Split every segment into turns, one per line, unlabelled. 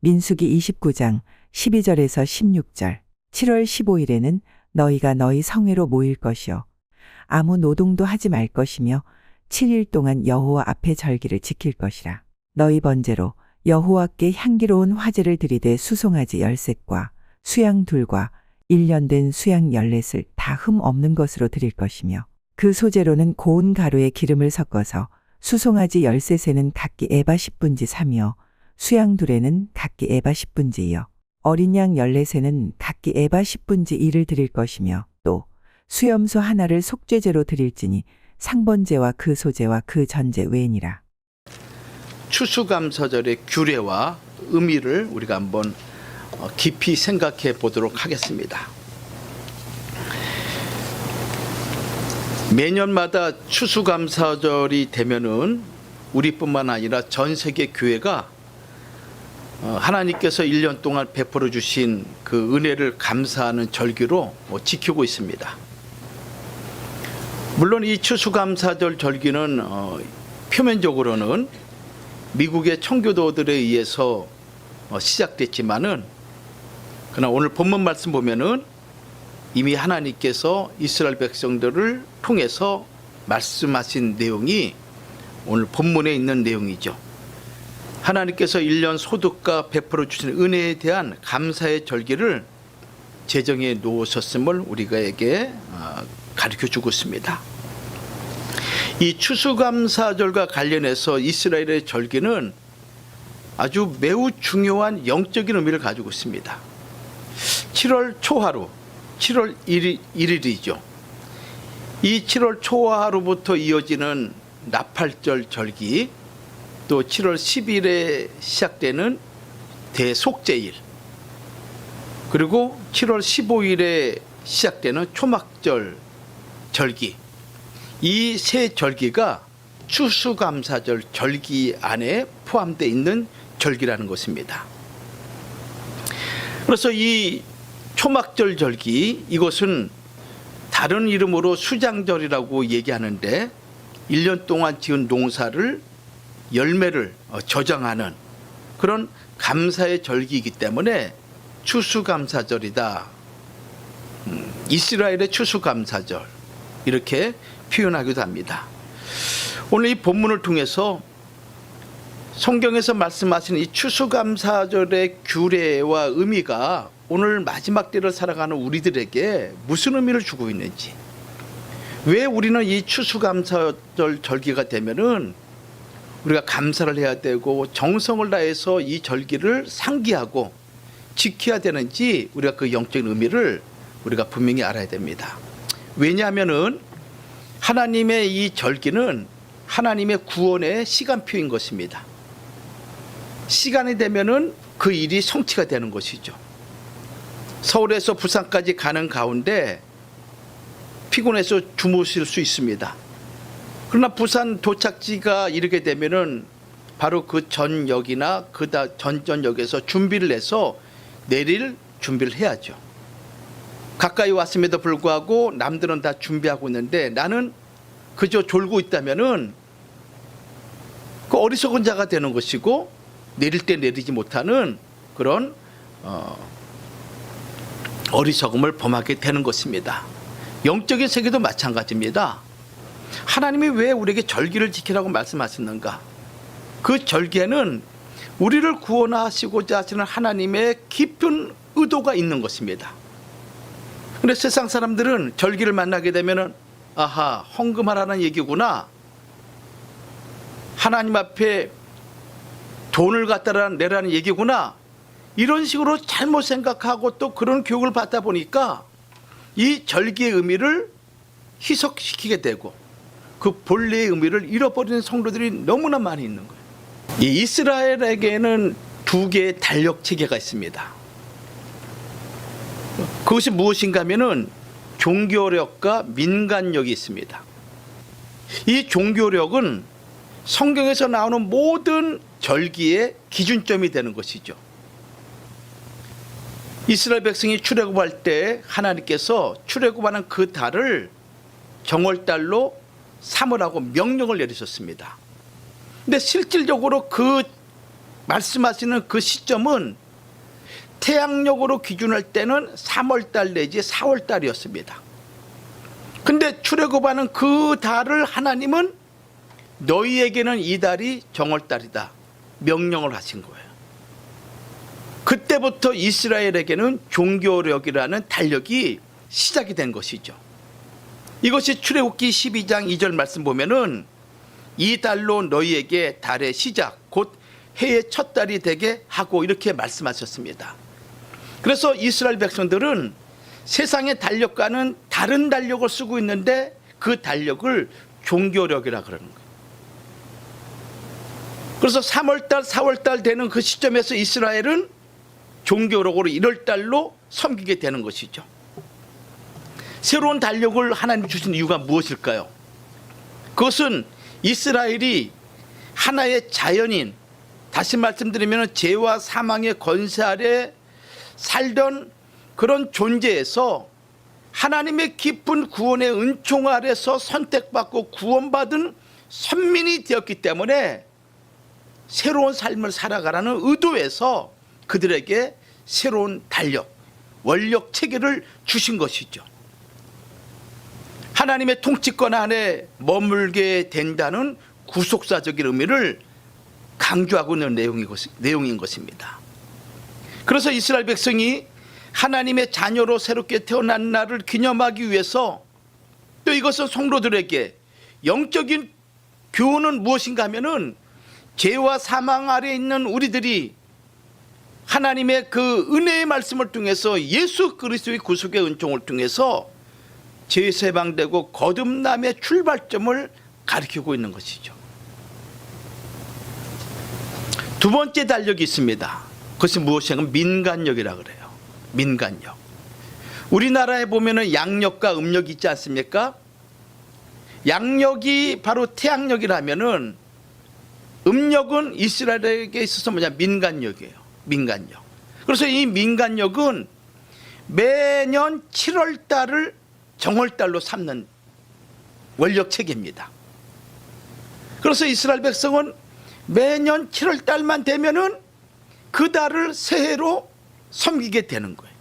민수기 29장 12절에서 16절. 7월 15일에는 너희가 너희 성회로 모일 것이요 아무 노동도 하지 말 것이며 7일 동안 여호와 앞에 절기를 지킬 것이라. 너희 번제로 여호와께 향기로운 화제를 드리되 수송아지 10셋과 수양 둘과 1년 된 수양 14을 다 흠 없는 것으로 드릴 것이며 그 소재로는 고운 가루에 기름을 섞어서 수송아지 13셋에는 각기 에바 10분지 3이요 수양 둘에는 각기 에바 10분지이요 어린 양 14셋에는 각기 에바 10분지 2를 드릴 것이며 또 수염소 하나를 속죄제로 드릴지니 상번제와 그 소제와 그 전제 외니라.
추수감사절의 규례와 의미를 우리가 한번 깊이 생각해 보도록 하겠습니다. 매년마다 추수감사절이 되면은 우리뿐만 아니라 전 세계 교회가 하나님께서 1년 동안 베풀어 주신 그 은혜를 감사하는 절기로 지키고 있습니다. 물론 이 추수감사절 절기는 표면적으로는 미국의 청교도들에 의해서 시작됐지만은 그러나 오늘 본문 말씀 보면은 이미 하나님께서 이스라엘 백성들을 통해서 말씀하신 내용이 오늘 본문에 있는 내용이죠. 하나님께서 1년 소득과 베풀어 주신 은혜에 대한 감사의 절기를 제정해 놓으셨음을 우리가에게 가르쳐 주고 있습니다. 이 추수감사절과 관련해서 이스라엘의 절기는 아주 매우 중요한 영적인 의미를 가지고 있습니다. 7월 초하루, 7월 1일이죠. 이 7월 초하루부터 이어지는 나팔절 절기, 또 7월 10일에 시작되는 대속죄일, 그리고 7월 15일에 시작되는 초막절 절기, 이 세 절기가 추수감사절 절기 안에 포함되어 있는 절기라는 것입니다. 그래서 이 초막절 절기, 이것은 다른 이름으로 수장절이라고 얘기하는데 1년 동안 지은 농사를 열매를 저장하는 그런 감사의 절기이기 때문에 추수감사절이다. 이스라엘의 추수감사절, 이렇게 표현하기도 합니다. 오늘 이 본문을 통해서 성경에서 말씀하시는 이 추수감사절의 규례와 의미가 오늘 마지막 때를 살아가는 우리들에게 무슨 의미를 주고 있는지, 왜 우리는 이 추수감사절 절기가 되면은 우리가 감사를 해야 되고 정성을 다해서 이 절기를 상기하고 지켜야 되는지, 우리가 그 영적인 의미를 우리가 분명히 알아야 됩니다. 왜냐하면은 하나님의 이 절기는 하나님의 구원의 시간표인 것입니다. 시간이 되면은 그 일이 성취가 되는 것이죠. 서울에서 부산까지 가는 가운데 피곤해서 주무실 수 있습니다. 그러나 부산 도착지가 이르게 되면은 바로 그 전역이나 그 전역에서 준비를 해서 내릴 준비를 해야죠. 가까이 왔음에도 불구하고 남들은 다 준비하고 있는데 나는 그저 졸고 있다면은 그 어리석은 자가 되는 것이고, 내릴 때 내리지 못하는 그런 어리석음을 범하게 되는 것입니다. 영적인 세계도 마찬가지입니다. 하나님이 왜 우리에게 절기를 지키라고 말씀하셨는가? 그 절기에는 우리를 구원하시고자 하시는 하나님의 깊은 의도가 있는 것입니다. 그런데 세상 사람들은 절기를 만나게 되면은 아하, 헌금하라는 얘기구나, 하나님 앞에 돈을 갖다 내라는 얘기구나, 이런 식으로 잘못 생각하고 또 그런 교육을 받다 보니까 이 절기의 의미를 희석시키게 되고 그 본래의 의미를 잃어버리는 성도들이 너무나 많이 있는 거예요. 이 이스라엘에게는 두 개의 달력 체계가 있습니다. 그것이 무엇인가 하면은 종교력과 민간력이 있습니다. 이 종교력은 성경에서 나오는 모든 절기의 기준점이 되는 것이죠. 이스라엘 백성이 출애굽할 때 하나님께서 출애굽하는 그 달을 정월달로 삼으라고 명령을 내리셨습니다. 근데 실질적으로 그 말씀하시는 그 시점은 태양력으로 기준할 때는 3월달 내지 4월달이었습니다. 근데 출애굽하는 그 달을 하나님은 너희에게는 이 달이 정월달이다 명령을 하신 거예요. 그때부터 이스라엘에게는 종교력이라는 달력이 시작이 된 것이죠. 이것이 출애굽기 12장 2절 말씀 보면은 이 달로 너희에게 달의 시작 곧 해의 첫 달이 되게 하고 이렇게 말씀하셨습니다. 그래서 이스라엘 백성들은 세상의 달력과는 다른 달력을 쓰고 있는데 그 달력을 종교력이라 그러는 거예요. 그래서 3월달 4월달 되는 그 시점에서 이스라엘은 종교력으로 1월달로 섬기게 되는 것이죠. 새로운 달력을 하나님 주신 이유가 무엇일까요? 그것은 이스라엘이 하나의 자연인, 다시 말씀드리면 죄와 사망의 권세 아래 살던 그런 존재에서 하나님의 깊은 구원의 은총 아래서 선택받고 구원받은 선민이 되었기 때문에 새로운 삶을 살아가라는 의도에서 그들에게 새로운 달력, 원력 체계를 주신 것이죠. 하나님의 통치권 안에 머물게 된다는 구속사적인 의미를 강조하고 있는 내용인 것입니다. 그래서 이스라엘 백성이 하나님의 자녀로 새롭게 태어난 날을 기념하기 위해서 또 이것은 성도들에게 영적인 교훈은 무엇인가 하면은 죄와 사망 아래 있는 우리들이 하나님의 그 은혜의 말씀을 통해서 예수 그리스도의 구속의 은총을 통해서 죄에서 해방되고 거듭남의 출발점을 가리키고 있는 것이죠. 두 번째 달력이 있습니다. 그것이 무엇인가 민간력이라 그래요. 민간력. 우리나라에 보면은 양력과 음력이 있지 않습니까? 양력이 바로 태양력이라면은 음력은 이스라엘에게 있어서 민간력이에요. 민간력. 그래서 이 민간력은 매년 7월 달을 정월달로 삼는 원력 체계입니다. 그래서 이스라엘 백성은 매년 7월 달만 되면은 그 달을 새해로 섬기게 되는 거예요.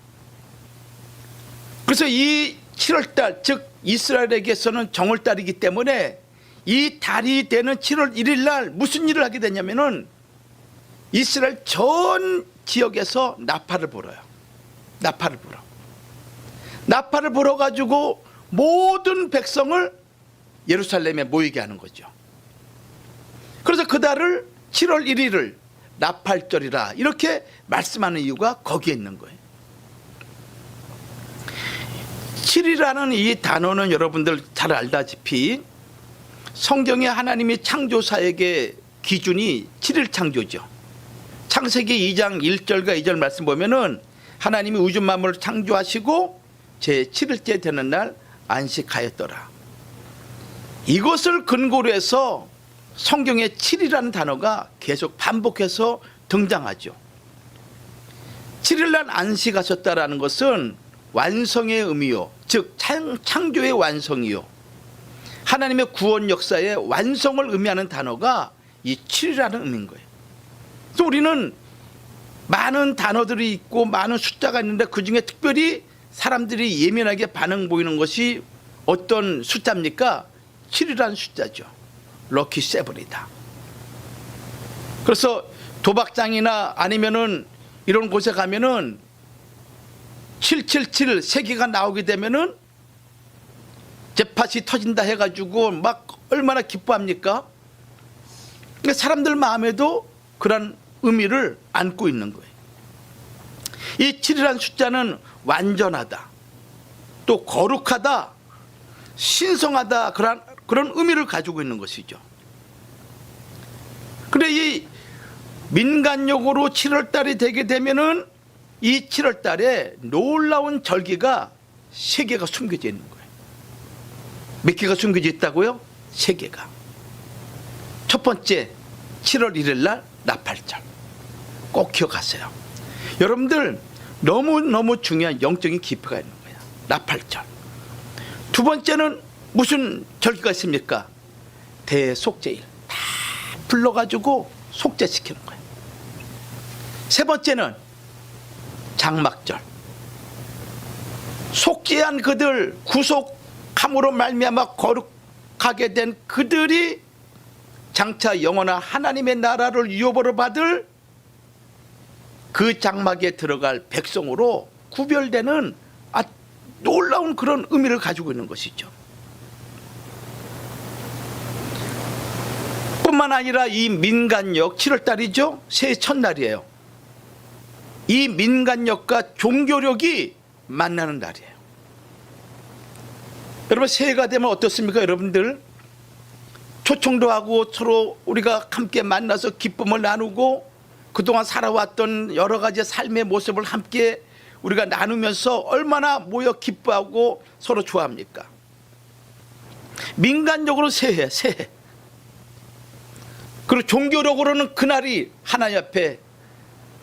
그래서 이 7월 달, 즉 이스라엘에게서는 정월달이기 때문에 이 달이 되는 7월 1일 날 무슨 일을 하게 되냐면은 이스라엘 전 지역에서 나팔을 불어요. 나팔을 불어. 나팔을 불어가지고 모든 백성을 예루살렘에 모이게 하는 거죠. 그래서 그 달을 7월 1일을 나팔절이라 이렇게 말씀하는 이유가 거기에 있는 거예요. 7이라는 이 단어는 여러분들 잘 알다시피 성경에 하나님이 창조사에게 기준이 7일 창조죠. 창세기 2장 1절과 2절 말씀 보면은 하나님이 우주 만물을 창조하시고 제 7일째 되는 날 안식하였더라. 이것을 근거로 해서 성경에 7이라는 단어가 계속 반복해서 등장하죠. 7일날 안식하셨다라는 것은 완성의 의미요, 즉 창조의 완성이요, 하나님의 구원 역사의 완성을 의미하는 단어가 이 7이라는 의미인 거예요. 그래서 우리는 많은 단어들이 있고 많은 숫자가 있는데 그중에 특별히 사람들이 예민하게 반응 보이는 것이 어떤 숫자입니까? 7이라는 숫자죠. 럭키 세븐이다. 그래서 도박장이나 아니면은 이런 곳에 가면은 777 세 개가 나오게 되면은 잭팟이 터진다 해가지고 막 얼마나 기뻐합니까? 그러니까 사람들 마음에도 그런 의미를 안고 있는 거예요. 이 7이라는 숫자는 완전하다, 또 거룩하다, 신성하다, 그런 의미를 가지고 있는 것이죠. 그런데 이 민간력으로 7월달이 되게 되면은 이 7월달에 놀라운 절기가 3개가 숨겨져 있는 거예요. 몇 개가 숨겨져 있다고요? 3개가. 첫 번째 7월 1일 날 나팔절. 꼭 기억하세요. 여러분들 너무너무 중요한 영적인 깊이가 있는 거예요. 나팔절. 두 번째는 무슨 절기가 있습니까? 대속죄일. 다 불러가지고 속죄시키는 거예요. 세 번째는 장막절. 속죄한 그들, 구속함으로 말미암아 거룩하게 된 그들이 장차 영원한 하나님의 나라를 유업으로 받을 그 장막에 들어갈 백성으로 구별되는 놀라운 그런 의미를 가지고 있는 것이죠. 뿐만 아니라 이 민간역 7월달이죠. 새해 첫날이에요. 이 민간역과 종교력이 만나는 날이에요. 여러분, 새해가 되면 어떻습니까? 여러분들 초청도 하고 서로 우리가 함께 만나서 기쁨을 나누고 그동안 살아왔던 여러 가지 삶의 모습을 함께 우리가 나누면서 얼마나 모여 기뻐하고 서로 좋아합니까? 민간적으로 새해. 그리고 종교력으로는 그날이 하나님 앞에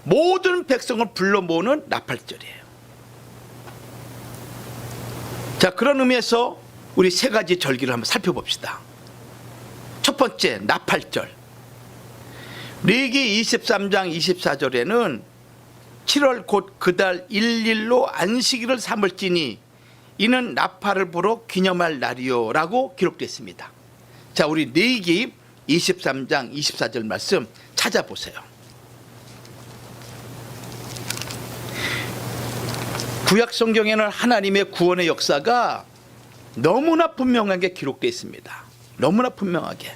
모든 백성을 불러 모으는 나팔절이에요. 자, 그런 의미에서 우리 세 가지 절기를 한번 살펴봅시다. 첫 번째, 나팔절. 레위기 23장 24절에는 7월 곧 그달 일일로 안식일을 삼을지니 이는 나팔을 불어 기념할 날이요 라고 기록되어 있습니다. 자, 우리 레위기 23장 24절 말씀 찾아보세요. 구약 성경에는 하나님의 구원의 역사가 너무나 분명하게 기록되어 있습니다. 너무나 분명하게.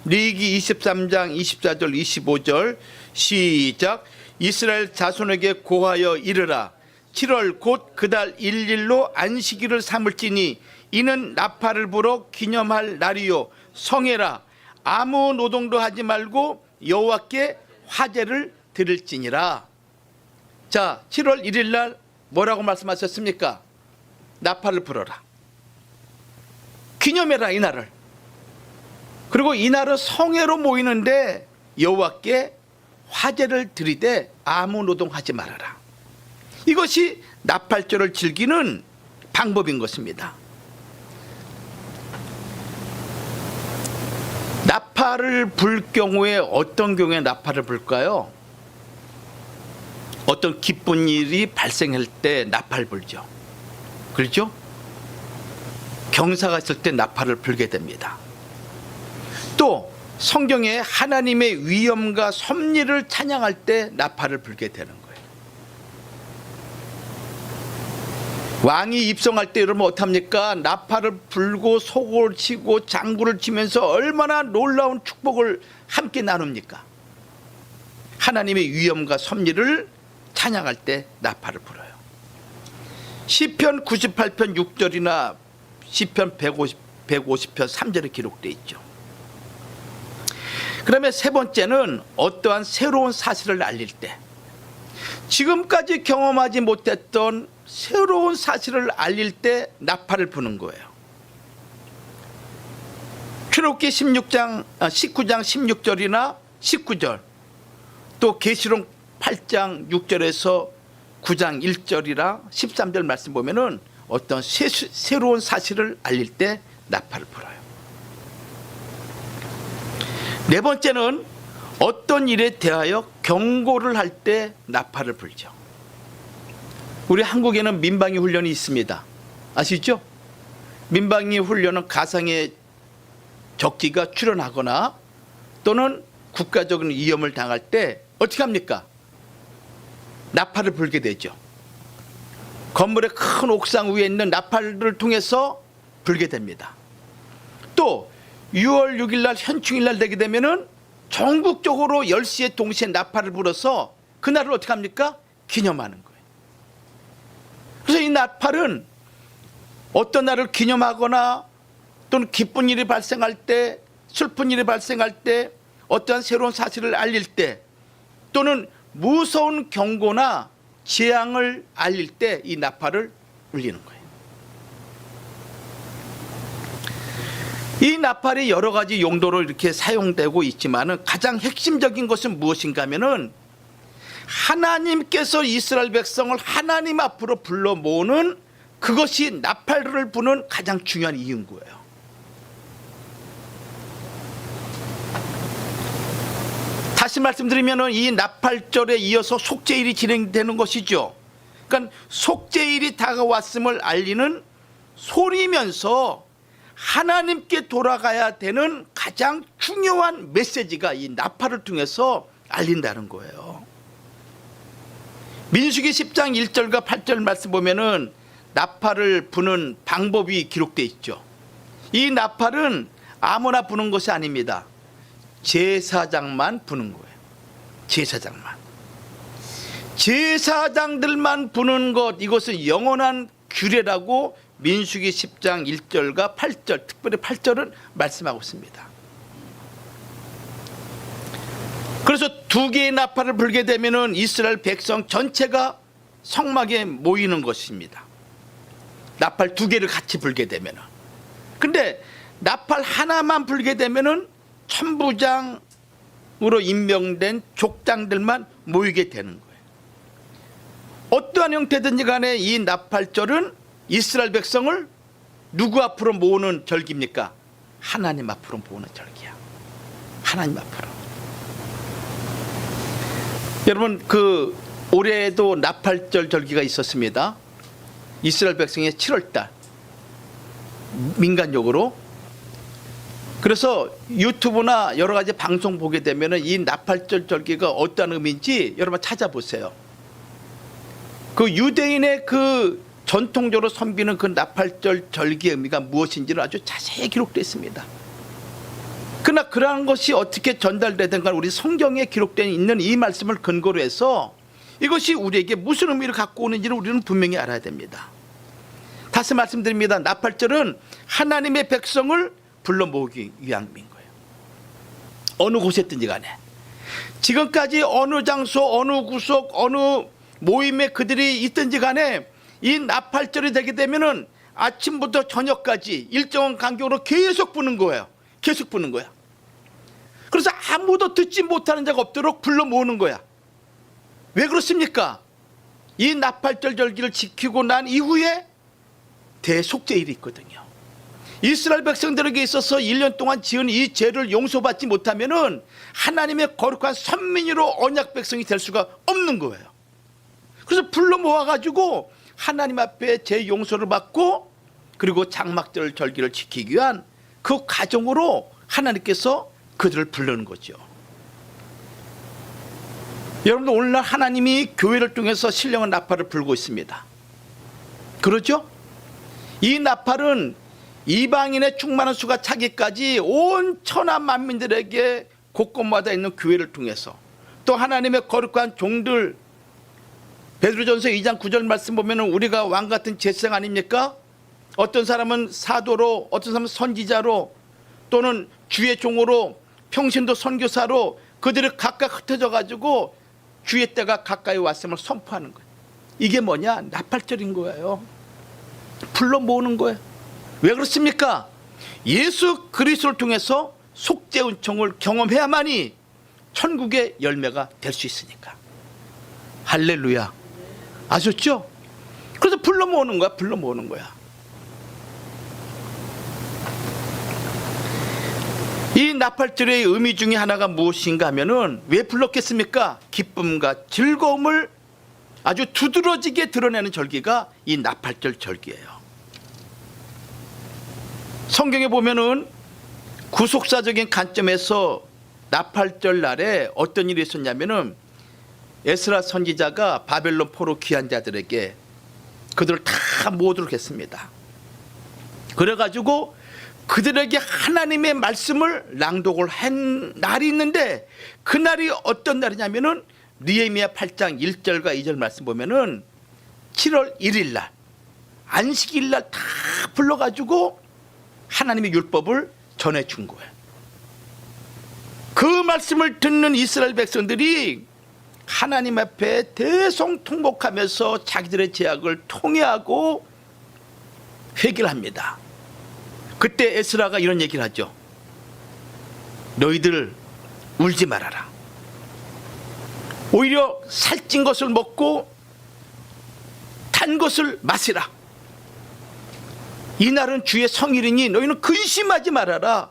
레위기 23장 24절 25절 시작. 이스라엘 자손에게 고하여 이르라. 7월 곧 그달 일일로 안식일을 삼을지니 이는 나팔을 불어 기념할 날이요 성회라. 아무 노동도 하지 말고 여호와께 화제를 드릴지니라. 자, 7월 1일 날 뭐라고 말씀하셨습니까? 나팔을 불어라. 기념해라, 이 날을. 그리고 이 날은 성회로 모이는데 여호와께 화제를 드리되 아무 노동하지 말아라. 이것이 나팔절을 즐기는 방법인 것입니다. 나팔을 불 경우에 어떤 경우에 나팔을 불까요? 어떤 기쁜 일이 발생할 때 나팔 불죠. 그렇죠? 경사가 있을 때 나팔을 불게 됩니다. 또 성경에 하나님의 위엄과 섭리를 찬양할 때 나팔을 불게 되는 거예요. 왕이 입성할 때 여러분 어떡합니까? 나팔을 불고 소고를 치고 장구를 치면서 얼마나 놀라운 축복을 함께 나눕니까? 하나님의 위엄과 섭리를 찬양할 때 나팔을 불어요. 시편 98편 6절이나 시편 150편 3절에 기록되어 있죠. 그러면 세 번째는 어떠한 새로운 사실을 알릴 때, 지금까지 경험하지 못했던 새로운 사실을 알릴 때 나팔을 부는 거예요. 출애굽기 19장 16절이나 19절, 또 계시록 8장 6절에서 9장 1절이라 13절 말씀 보면은 어떤 새로운 사실을 알릴 때 나팔을 불어요. 네 번째는 어떤 일에 대하여 경고를 할 때 나팔을 불죠. 우리 한국에는 민방위 훈련이 있습니다. 아시죠? 민방위 훈련은 가상의 적기가 출현하거나 또는 국가적인 위험을 당할 때 어떻게 합니까? 나팔을 불게 되죠. 건물의 큰 옥상 위에 있는 나팔을 통해서 불게 됩니다. 또 6월 6일 날 현충일 날 되게 되면은 전국적으로 10시에 동시에 나팔을 불어서 그날을 어떻게 합니까? 기념하는 거예요. 그래서 이 나팔은 어떤 날을 기념하거나 또는 기쁜 일이 발생할 때, 슬픈 일이 발생할 때, 어떠한 새로운 사실을 알릴 때, 또는 무서운 경고나 재앙을 알릴 때 이 나팔을 울리는 거예요. 이 나팔이 여러 가지 용도로 이렇게 사용되고 있지만은 가장 핵심적인 것은 무엇인가 하면은 하나님께서 이스라엘 백성을 하나님 앞으로 불러 모으는, 그것이 나팔을 부는 가장 중요한 이유인 거예요. 다시 말씀드리면 이 나팔절에 이어서 속죄일이 진행되는 것이죠. 그러니까 속죄일이 다가왔음을 알리는 소리면서 하나님께 돌아가야 되는 가장 중요한 메시지가 이 나팔을 통해서 알린다는 거예요. 민수기 10장 1절과 8절 말씀 보면은 나팔을 부는 방법이 기록되어 있죠. 이 나팔은 아무나 부는 것이 아닙니다. 제사장만 부는 거예요. 제사장만. 제사장들만 부는 것, 이것은 영원한 규례라고 민수기 10장 1절과 8절, 특별히 8절은 말씀하고 있습니다. 그래서 두 개의 나팔을 불게 되면은 이스라엘 백성 전체가 성막에 모이는 것입니다. 나팔 두 개를 같이 불게 되면은. 근데 나팔 하나만 불게 되면은 천부장으로 임명된 족장들만 모이게 되는 거예요. 어떠한 형태든지 간에 이 나팔절은 이스라엘 백성을 누구 앞으로 모으는 절기입니까? 하나님 앞으로 모으는 절기야. 하나님 앞으로. 여러분, 그 올해에도 나팔절 절기가 있었습니다. 이스라엘 백성의 7월달 민간적으로. 그래서 유튜브나 여러 가지 방송 보게 되면 이 나팔절 절기가 어떤 의미인지 여러분 찾아보세요. 그 유대인의 그 전통적으로 섬기는 그 나팔절 절기의 의미가 무엇인지는 아주 자세히 기록되어 있습니다. 그러나 그러한 것이 어떻게 전달되든가 우리 성경에 기록되어 있는 이 말씀을 근거로 해서 이것이 우리에게 무슨 의미를 갖고 오는지를 우리는 분명히 알아야 됩니다. 다시 말씀드립니다. 나팔절은 하나님의 백성을 불러 모으기 위함인 거예요. 어느 곳에 있든지 간에. 지금까지 어느 장소, 어느 구석, 어느 모임에 그들이 있든지 간에 이 나팔절이 되게 되면은 아침부터 저녁까지 일정한 간격으로 계속 부는 거예요. 계속 부는 거야. 그래서 아무도 듣지 못하는 자가 없도록 불러 모으는 거야. 왜 그렇습니까? 이 나팔절 절기를 지키고 난 이후에 대속죄일이 있거든요. 이스라엘 백성들에게 있어서 1년 동안 지은 이 죄를 용서받지 못하면은 하나님의 거룩한 선민으로 언약 백성이 될 수가 없는 거예요. 그래서 불러 모아가지고 하나님 앞에 죄 용서를 받고 그리고 장막절 절기를 지키기 위한 그 과정으로 하나님께서 그들을 부르는 거죠. 여러분들, 오늘날 하나님이 교회를 통해서 신령한 나팔을 불고 있습니다. 그렇죠? 이 나팔은 이방인의 충만한 수가 차기까지 온 천하 만민들에게 곳곳마다 있는 교회를 통해서 또 하나님의 거룩한 종들, 베드로전서 2장 9절 말씀 보면 우리가 왕같은 제사장 아닙니까? 어떤 사람은 사도로, 어떤 사람은 선지자로, 또는 주의 종으로, 평신도 선교사로 그들이 각각 흩어져 가지고 주의 때가 가까이 왔음을 선포하는 거예요. 이게 뭐냐? 나팔절인 거예요. 불러 모으는 거예요. 왜 그렇습니까? 예수 그리스도를 통해서 속죄 은총을 경험해야만이 천국의 열매가 될 수 있으니까. 할렐루야. 아셨죠? 그래서 불러 모으는 거야. 불러 모으는 거야. 이 나팔절의 의미 중에 하나가 무엇인가 하면은 왜 불렀겠습니까? 기쁨과 즐거움을 아주 두드러지게 드러내는 절기가 이 나팔절 절기예요. 성경에 보면은 구속사적인 관점에서 나팔절 날에 어떤 일이 있었냐면은 에스라 선지자가 바벨론 포로 귀한 자들에게 그들을 다 모으도록 했습니다. 그래가지고 그들에게 하나님의 말씀을 낭독을 한 날이 있는데 그 날이 어떤 날이냐면은 느헤미야 8장 1절과 2절 말씀 보면은 7월 1일 날 안식일 날 다 불러가지고 하나님의 율법을 전해준 거예요. 그 말씀을 듣는 이스라엘 백성들이 하나님 앞에 대성통곡하면서 자기들의 죄악을 통회하고 회개를 합니다. 그때 에스라가 이런 얘기를 하죠. 너희들 울지 말아라. 오히려 살찐 것을 먹고 탄 것을 마시라. 이날은 주의 성일이니 너희는 근심하지 말아라.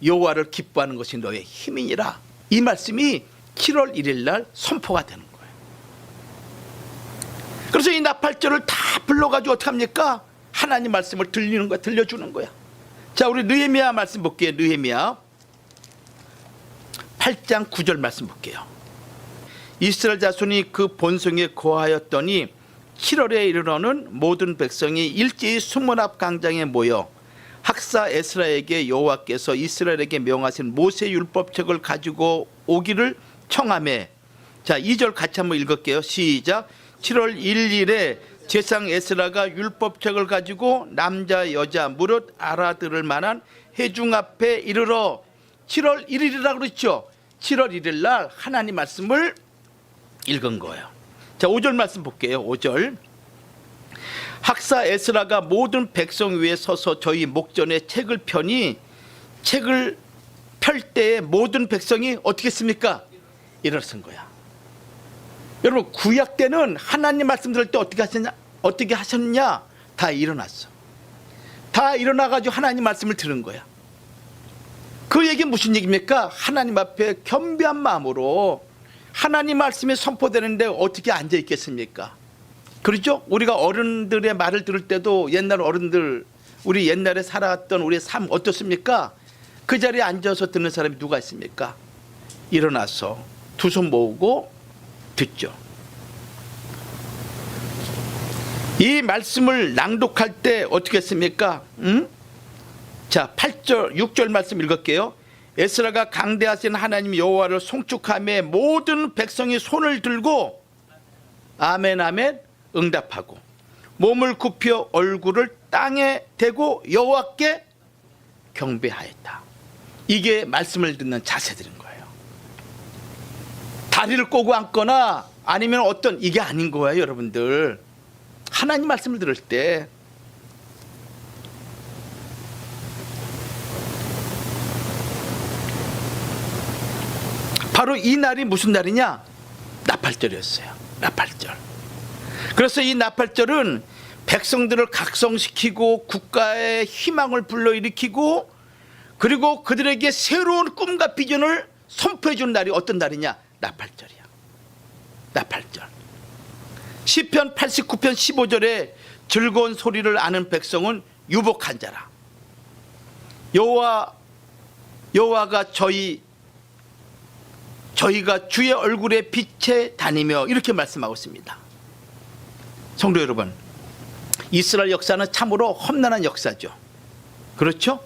여호와를 기뻐하는 것이 너의 힘이니라. 이 말씀이 7월 1일 날 선포가 되는 거예요. 그래서 이 나팔절을 다 불러가지고 어떻게 합니까? 하나님 말씀을 들리는 거야, 들려주는 거야. 자, 우리 느헤미야 말씀 볼게요. 느헤미야 8장 9절 말씀 볼게요. 이스라엘 자손이 그 본성에 거하였더니 7월에 이르러는 모든 백성이 일제히 수문 앞 광장에 모여 학사 에스라에게 여호와께서 이스라엘에게 명하신 모세 율법책을 가지고 오기를 청하매. 자, 2절 같이 한번 읽을게요. 시작. 7월 1일에 제상 에스라가 율법책을 가지고 남자 여자 무릇 알아들을 만한 회중 앞에 이르러 7월 1일이라고 그랬죠. 7월 1일 날 하나님 말씀을 읽은 거예요. 자, 5절 말씀 볼게요. 5절. 학사 에스라가 모든 백성 위에 서서 저희 목전에 책을 펴니 책을 펼 때에 모든 백성이 어떻게 했습니까? 일어선 거야. 여러분, 구약 때는 하나님 말씀 들을 때 어떻게 하셨느냐? 다 일어났어. 다 일어나가지고 하나님 말씀을 들은 거야. 그 얘기 무슨 얘기입니까? 하나님 앞에 겸비한 마음으로 하나님 말씀이 선포되는데 어떻게 앉아 있겠습니까? 그렇죠? 우리가 어른들의 말을 들을 때도 옛날 어른들, 우리 옛날에 살아왔던 우리의 삶 어떻습니까? 그 자리에 앉아서 듣는 사람이 누가 있습니까? 일어나서 두 손 모으고 듣죠. 이 말씀을 낭독할 때 어떻게 했습니까? 자, 8절, 6절 말씀 읽을게요. 에스라가 강대하신 하나님 여호와를 송축하며 모든 백성이 손을 들고 아멘 아멘 응답하고 몸을 굽혀 얼굴을 땅에 대고 여호와께 경배하였다. 이게 말씀을 듣는 자세들인 거예요. 다리를 꼬고 앉거나 아니면 어떤 이게 아닌 거예요. 여러분들, 하나님 말씀을 들을 때 바로 이 날이 무슨 날이냐? 나팔절이었어요. 나팔절. 그래서 이 나팔절은 백성들을 각성시키고 국가의 희망을 불러일으키고 그리고 그들에게 새로운 꿈과 비전을 선포해 준 날이 어떤 날이냐? 나팔절이야. 나팔절. 시편 89편 15절에 즐거운 소리를 아는 백성은 유복한 자라. 여호와가 저희가 주의 얼굴에 빛에 다니며 이렇게 말씀하고 있습니다. 성도 여러분, 이스라엘 역사는 참으로 험난한 역사죠. 그렇죠?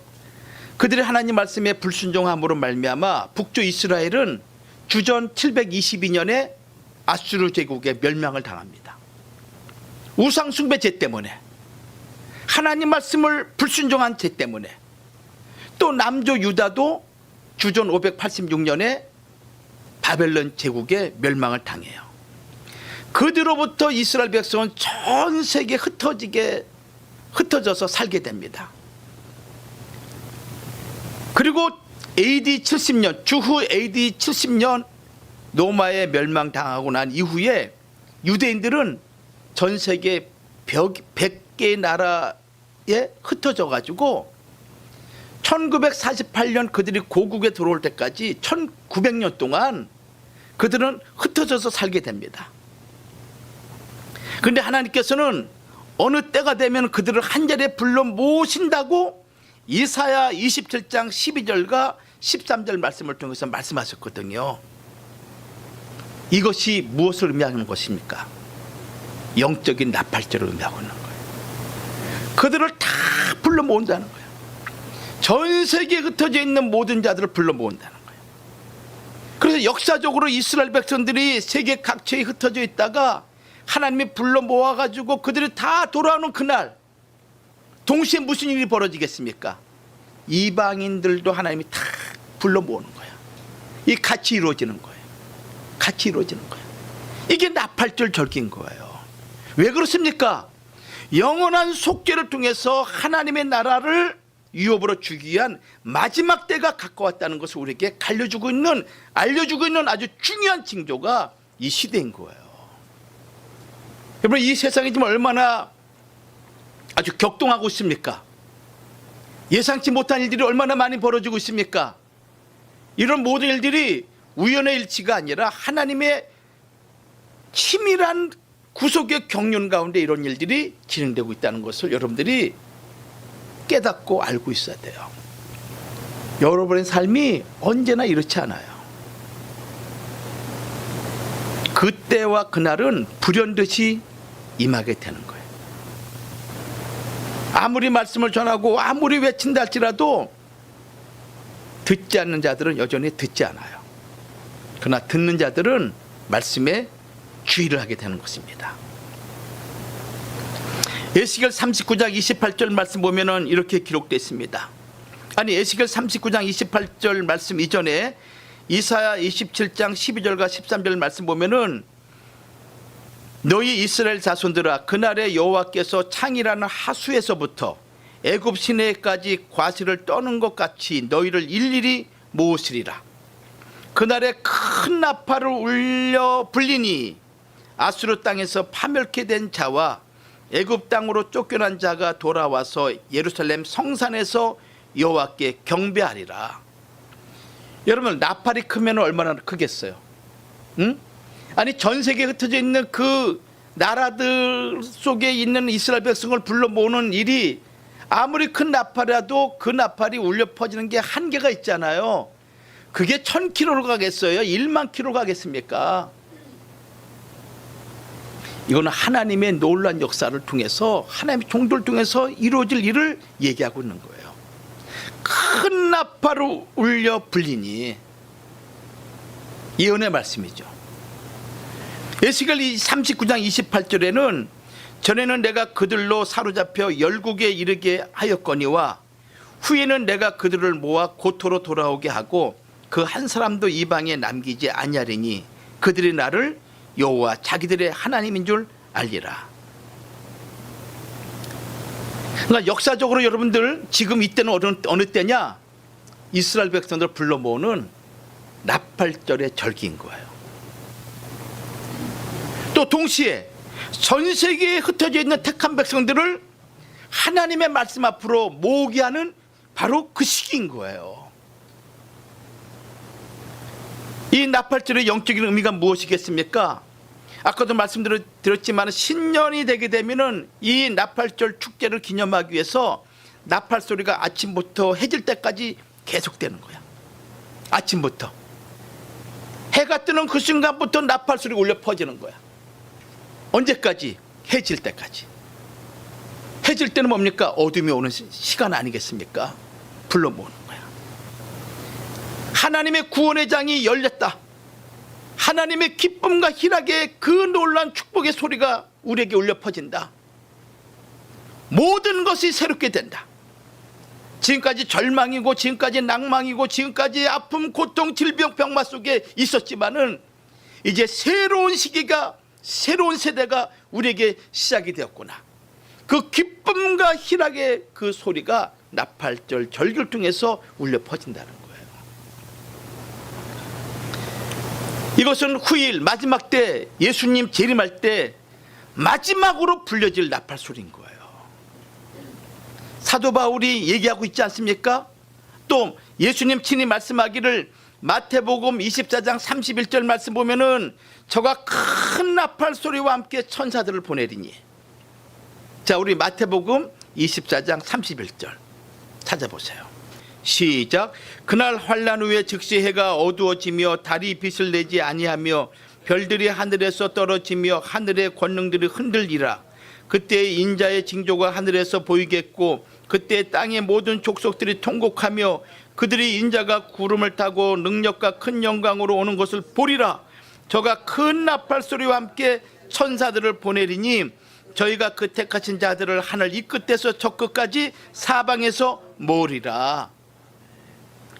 그들의 하나님 말씀에 불순종함으로 말미암아 북조 이스라엘은 주전 722년에 아수르 제국의 멸망을 당합니다. 우상 숭배 죄 때문에, 하나님 말씀을 불순종한 죄 때문에, 또 남조 유다도 주전 586년에 바벨론 제국의 멸망을 당해요. 그뒤로부터 이스라엘 백성은 전 세계에 흩어져서 살게 됩니다. 그리고 AD 70년, 주후 AD 70년 로마에 멸망당하고 난 이후에 유대인들은 전 세계 100개의 나라에 흩어져 가지고 1948년 그들이 고국에 들어올 때까지 1900년 동안 그들은 흩어져서 살게 됩니다. 그런데 하나님께서는 어느 때가 되면 그들을 한자리에 불러 모으신다고 이사야 27장 12절과 13절 말씀을 통해서 말씀하셨거든요. 이것이 무엇을 의미하는 것입니까? 영적인 나팔절을 의미하고 있는 거예요. 그들을 다 불러 모은다는 거예요. 전 세계에 흩어져 있는 모든 자들을 불러 모은다는 거예요. 그래서 역사적으로 이스라엘 백성들이 세계 각처에 흩어져 있다가 하나님이 불러 모아가지고 그들이 다 돌아오는 그날, 동시에 무슨 일이 벌어지겠습니까? 이방인들도 하나님이 다 불러 모으는 거야. 이 같이 이루어지는 거예요. 같이 이루어지는 거예요. 이게 나팔절 절기인 거예요. 왜 그렇습니까? 영원한 속죄를 통해서 하나님의 나라를 유업으로 주기 위한 마지막 때가 가까웠다는 것을 우리에게 알려주고 있는 아주 중요한 징조가 이 시대인 거예요. 여러분, 이 세상이 지금 얼마나 아주 격동하고 있습니까? 예상치 못한 일들이 얼마나 많이 벌어지고 있습니까? 이런 모든 일들이 우연의 일치가 아니라 하나님의 치밀한 구속의 경륜 가운데 이런 일들이 진행되고 있다는 것을 여러분들이 깨닫고 알고 있어야 돼요. 여러분의 삶이 언제나 이렇지 않아요. 그때와 그날은 불현듯이 임하게 되는 거예요. 아무리 말씀을 전하고 아무리 외친다 할지라도 듣지 않는 자들은 여전히 듣지 않아요. 그러나 듣는 자들은 말씀에 주의를 하게 되는 것입니다. 에스겔 39장 28절 말씀 보면은 이렇게 기록되어 있습니다. 아니, 에스겔 39장 28절 말씀 이전에 이사야 27장 12절과 13절 말씀 보면은 너희 이스라엘 자손들아, 그날에 여호와께서 창이라는 하수에서부터 애굽 시내까지 과실을 떠는 것 같이 너희를 일일이 모으시리라. 그날에 큰 나팔을 울려 불리니 아수르 땅에서 파멸케 된 자와 애굽 땅으로 쫓겨난 자가 돌아와서 예루살렘 성산에서 여호와께 경배하리라. 여러분, 나팔이 크면 얼마나 크겠어요? 응? 아니, 전 세계에 흩어져 있는 그 나라들 속에 있는 이스라엘 백성을 불러 모으는 일이 아무리 큰 나팔이라도 그 나팔이 울려 퍼지는 게 한계가 있잖아요. 그게 1000km로 가겠어요? 1만 km 가겠습니까? 이거는 하나님의 놀라운 역사를 통해서, 하나님의 종도를 통해서 이루어질 일을 얘기하고 있는 거예요. 큰 나팔을 울려 불리니, 예언의 말씀이죠. 에스겔 39장 28절에는 전에는 내가 그들로 사로잡혀 열국에 이르게 하였거니와 후에는 내가 그들을 모아 고토로 돌아오게 하고 그 한 사람도 이방에 남기지 아니하리니 그들이 나를 여호와 자기들의 하나님인 줄 알리라. 그러니까 역사적으로 여러분들 지금 이때는 어느 때냐? 이스라엘 백성들을 불러 모으는 나팔절의 절기인 거예요. 또 동시에 전 세계에 흩어져 있는 택한 백성들을 하나님의 말씀 앞으로 모으게 하는 바로 그 시기인 거예요. 이 나팔절의 영적인 의미가 무엇이겠습니까? 아까도 말씀드렸지만 신년이 되게 되면은 이 나팔절 축제를 기념하기 위해서 나팔 소리가 아침부터 해질 때까지 계속되는 거야. 아침부터 해가 뜨는 그 순간부터 나팔 소리가 울려 퍼지는 거야. 언제까지? 해질 때까지. 해질 때는 뭡니까? 어둠이 오는 시간 아니겠습니까? 불러 모으는 거야. 하나님의 구원의 장이 열렸다. 하나님의 기쁨과 희락의 그 놀라운 축복의 소리가 우리에게 울려 퍼진다. 모든 것이 새롭게 된다. 지금까지 절망이고 지금까지 낭망이고 지금까지 아픔, 고통, 질병, 병마 속에 있었지만은 이제 새로운 시기가, 새로운 세대가 우리에게 시작이 되었구나. 그 기쁨과 희락의 그 소리가 나팔절 절기를 통해서 울려 퍼진다는 거예요. 이것은 후일 마지막 때 예수님 재림할 때 마지막으로 불려질 나팔 소리인 거예요. 사도 바울이 얘기하고 있지 않습니까? 또 예수님 친히 말씀하기를 마태복음 24장 31절 말씀 보면은 저가 큰 나팔 소리와 함께 천사들을 보내리니. 자, 우리 마태복음 24장 31절 찾아보세요. 시작. 그날 환란 후에 즉시 해가 어두워지며 달이 빛을 내지 아니하며 별들이 하늘에서 떨어지며 하늘의 권능들이 흔들리라. 그때 인자의 징조가 하늘에서 보이겠고 그때 땅의 모든 족속들이 통곡하며 그들이 인자가 구름을 타고 능력과 큰 영광으로 오는 것을 보리라. 저가 큰 나팔 소리와 함께 천사들을 보내리니 저희가 그 택하신 자들을 하늘 이 끝에서 저 끝까지 사방에서 모으리라.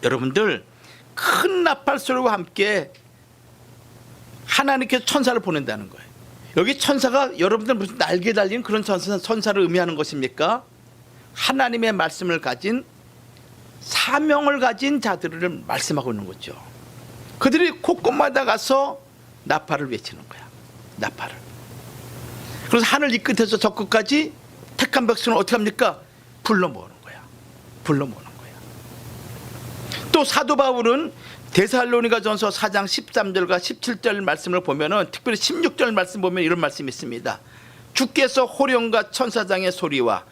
여러분들, 큰 나팔 소리와 함께 하나님께서 천사를 보낸다는 거예요. 여기 천사가 여러분들 무슨 날개 달린 그런 천사를 의미하는 것입니까? 하나님의 말씀을 가진, 사명을 가진 자들을 말씀하고 있는 거죠. 그들이 곳곳마다 가서 나팔을 외치는 거야. 나팔을. 그래서 하늘 이 끝에서 저 끝까지 택한 백성을 어떻게 합니까? 불러 모으는 거야. 불러 모으는 거야. 또 사도 바울은 데살로니가전서 4장 13절과 17절 말씀을 보면은, 특별히 16절 말씀 보면 이런 말씀이 있습니다. 주께서 호령과 천사장의 소리와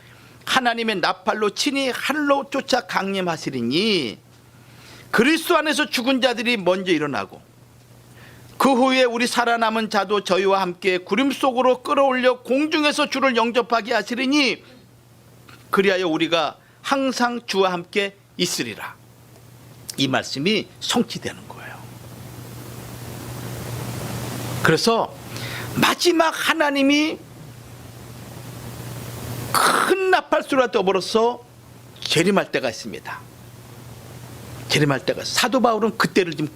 하나님의 나팔로 친히 하늘로 쫓아 강림하시리니 그리스도 안에서 죽은 자들이 먼저 일어나고 그 후에 우리 살아남은 자도 저희와 함께 구름 속으로 끌어올려 공중에서 주를 영접하게 하시리니 그리하여 우리가 항상 주와 함께 있으리라. 이 말씀이 성취되는 거예요. 그래서 마지막 하나님이 큰 나팔소리와 더불어서 재림할 때가 있습니다. 재림할 때가, 사도 바울은 그때를 지금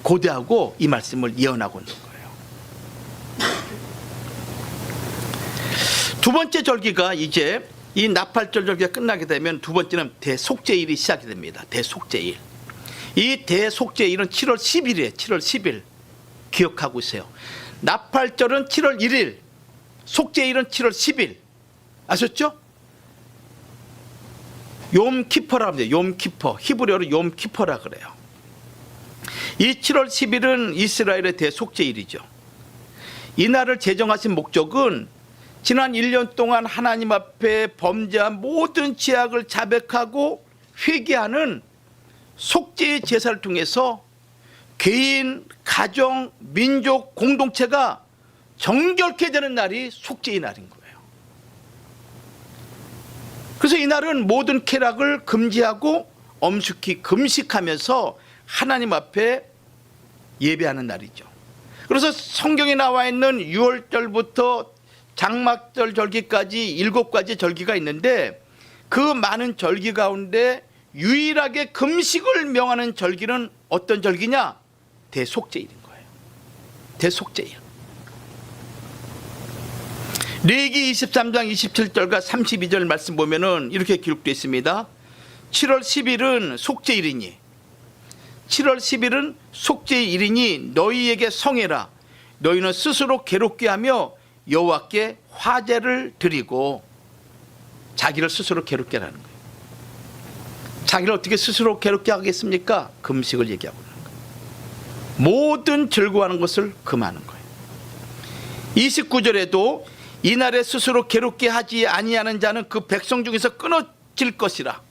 고대하고 이 말씀을 예언하고 있는 거예요. 두 번째 절기가, 이제 이 나팔절 절기가 끝나게 되면 두 번째는 대속죄일이 시작이 됩니다. 대속죄일. 이 대속죄일은 7월 10일이에요. 7월 10일. 기억하고 있어요. 나팔절은 7월 1일, 속죄일은 7월 10일. 아셨죠? 욤키퍼라고 합니다. 욤키퍼. 히브리어로 욤키퍼라 그래요. 이 7월 10일은 이스라엘의 대속죄일이죠. 이 날을 제정하신 목적은 지난 1년 동안 하나님 앞에 범죄한 모든 죄악을 자백하고 회개하는 속죄의 제사를 통해서 개인, 가정, 민족, 공동체가 정결케 되는 날이 속죄의 날인 거예요. 그래서 이 날은 모든 쾌락을 금지하고 엄숙히 금식하면서 하나님 앞에 예배하는 날이죠. 그래서 성경에 나와 있는 6월절부터 장막절 절기까지 7가지 절기가 있는데, 그 많은 절기 가운데 유일하게 금식을 명하는 절기는 어떤 절기냐? 대속죄일인 거예요. 대속죄일. 레위기 23장 27절과 32절 말씀 보면은 이렇게 기록되어 있습니다. 7월 10일은 속죄일이니 7월 10일은 속죄일이니 너희에게 성해라. 너희는 스스로 괴롭게 하며 여호와께 화제를 드리고. 자기를 스스로 괴롭게 하는 거예요. 자기를 어떻게 스스로 괴롭게 하겠습니까? 금식을 얘기하고 있는 거예요. 모든 즐거워하는 것을 금하는 거예요. 29절에도 이날에 스스로 괴롭게 하지 아니하는 자는 그 백성 중에서 끊어질 것이라.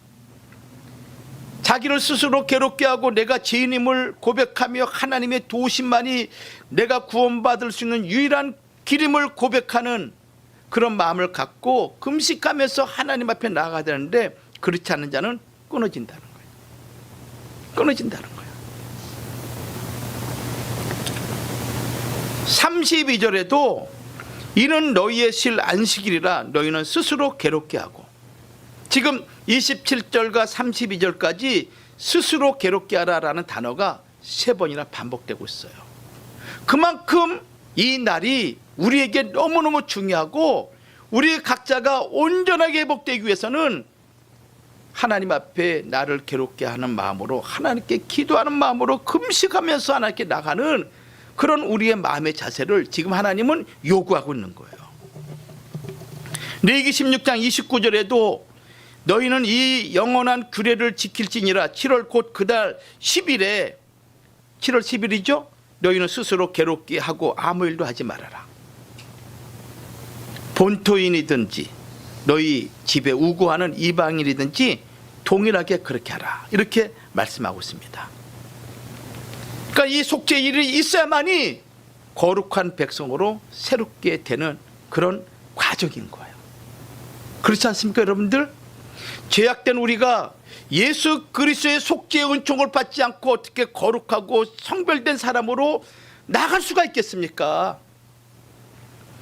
자기를 스스로 괴롭게 하고 내가 죄인임을 고백하며 하나님의 도우심만이 내가 구원받을 수 있는 유일한 길임을 고백하는 그런 마음을 갖고 금식하면서 하나님 앞에 나아가야 되는데, 그렇지 않은 자는 끊어진다는 거예요. 끊어진다는 거예요. 32절에도 이는 너희의 실 안식일이라 너희는 스스로 괴롭게 하고. 지금 27절과 32절까지 스스로 괴롭게 하라라는 단어가 3번이나 반복되고 있어요. 그만큼 이 날이 우리에게 너무너무 중요하고, 우리 각자가 온전하게 회복되기 위해서는 하나님 앞에 나를 괴롭게 하는 마음으로, 하나님께 기도하는 마음으로 금식하면서 하나님께 나가는 그런 우리의 마음의 자세를 지금 하나님은 요구하고 있는 거예요. 레위기 16장 29절에도 너희는 이 영원한 규례를 지킬지니라. 7월 곧 그달 10일에, 7월 10일이죠? 너희는 스스로 괴롭게 하고 아무 일도 하지 말아라. 본토인이든지 너희 집에 우고하는 이방인이든지 동일하게 그렇게 하라. 이렇게 말씀하고 있습니다. 그러니까 이 속죄일이 있어야만이 거룩한 백성으로 새롭게 되는 그런 과정인 거예요. 그렇지 않습니까, 여러분들? 죄악된 우리가 예수 그리스도의 속죄의 은총을 받지 않고 어떻게 거룩하고 성별된 사람으로 나갈 수가 있겠습니까?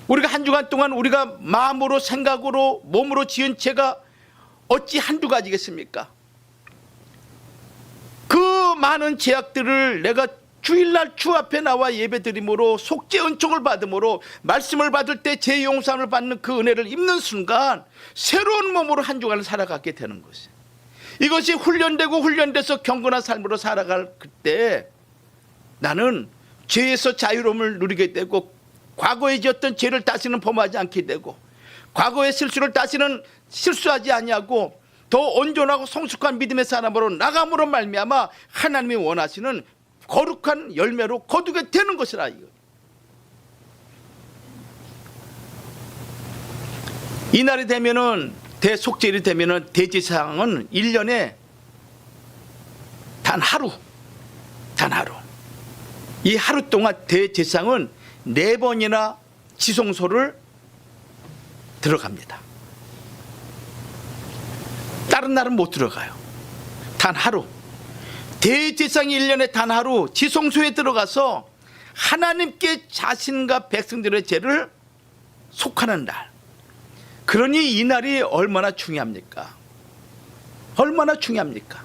우리가 한 주간 동안 우리가 마음으로, 생각으로, 몸으로 지은 죄가 어찌 한두 가지겠습니까? 그 많은 죄악들을 내가 주일날 주 앞에 나와 예배드림으로 속죄 은총을 받음으로 말씀을 받을 때 죄 용서를 받는 그 은혜를 입는 순간 새로운 몸으로 한 주간을 살아가게 되는 것이에요. 이것이 훈련되고 훈련돼서 경건한 삶으로 살아갈 그때 나는 죄에서 자유로움을 누리게 되고, 과거에 지었던 죄를 다시는 범하지 않게 되고, 과거의 실수를 다시는 실수하지 아니하고, 더 온전하고 성숙한 믿음의 사람으로 나감으로 말미암아 하나님이 원하시는 거룩한 열매로 거두게 되는 것이라. 이 날이 되면은, 대속죄일이 되면은 대제사장은 1년에 단 하루, 이 하루 동안 대제사장은 4번이나 지성소를 들어갑니다. 다른 날은 못 들어가요. 단 하루. 대제사장이 1년에 단 하루 지성소에 들어가서 하나님께 자신과 백성들의 죄를 속하는 날. 그러니 이 날이 얼마나 중요합니까? 얼마나 중요합니까?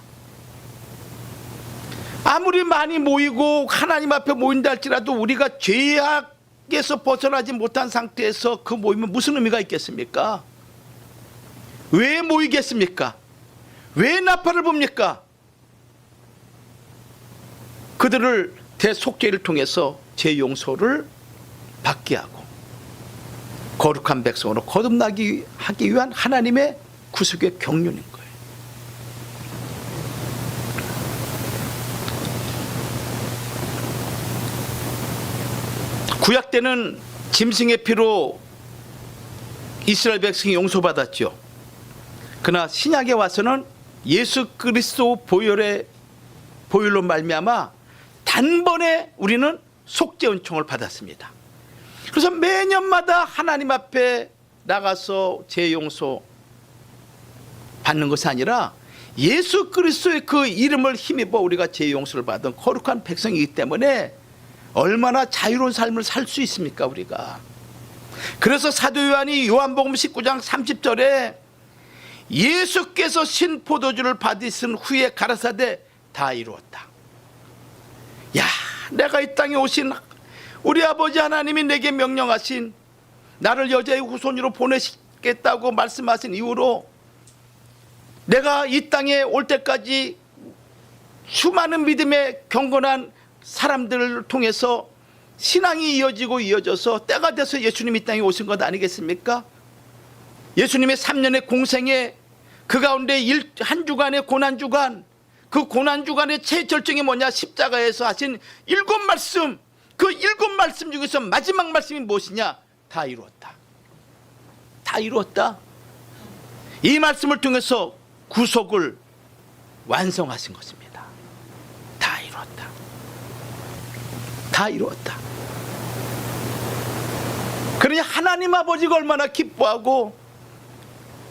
아무리 많이 모이고 하나님 앞에 모인다 할지라도 우리가 죄악에서 벗어나지 못한 상태에서 그 모임은 무슨 의미가 있겠습니까? 왜 모이겠습니까? 왜 나팔을 봅니까? 그들을 대속죄를 통해서 죄 용서를 받게 하고 거룩한 백성으로 거듭나기 하기 위한 하나님의 구속의 경륜인 거예요. 구약 때는 짐승의 피로 이스라엘 백성이 용서받았죠. 그러나 신약에 와서는 예수 그리스도 보혈로 말미암아 단번에 우리는 속죄 은총을 받았습니다. 그래서 매년마다 하나님 앞에 나가서 죄 용서 받는 것이 아니라 예수 그리스도의 그 이름을 힘입어 우리가 죄 용서를 받은 거룩한 백성이기 때문에 얼마나 자유로운 삶을 살 수 있습니까, 우리가. 그래서 사도 요한이 요한복음 19장 30절에 예수께서 신 포도주를 받으신 후에 가라사대 다 이루었다. 야, 내가 이 땅에 오신 우리 아버지 하나님이 내게 명령하신 나를 여자의 후손으로 보내시겠다고 말씀하신 이후로 내가 이 땅에 올 때까지 수많은 믿음의 경건한 사람들을 통해서 신앙이 이어져서 때가 돼서 예수님이 이 땅에 오신 것 아니겠습니까? 예수님의 3년의 공생에 그 가운데 한 주간의 고난주간, 그 고난주간의 최절정이 뭐냐? 십자가에서 하신 7말씀, 그 7말씀 중에서 마지막 말씀이 무엇이냐? 다 이루었다. 다 이루었다. 이 말씀을 통해서 구속을 완성하신 것입니다. 다 이루었다. 다 이루었다. 그러니 하나님 아버지가 얼마나 기뻐하고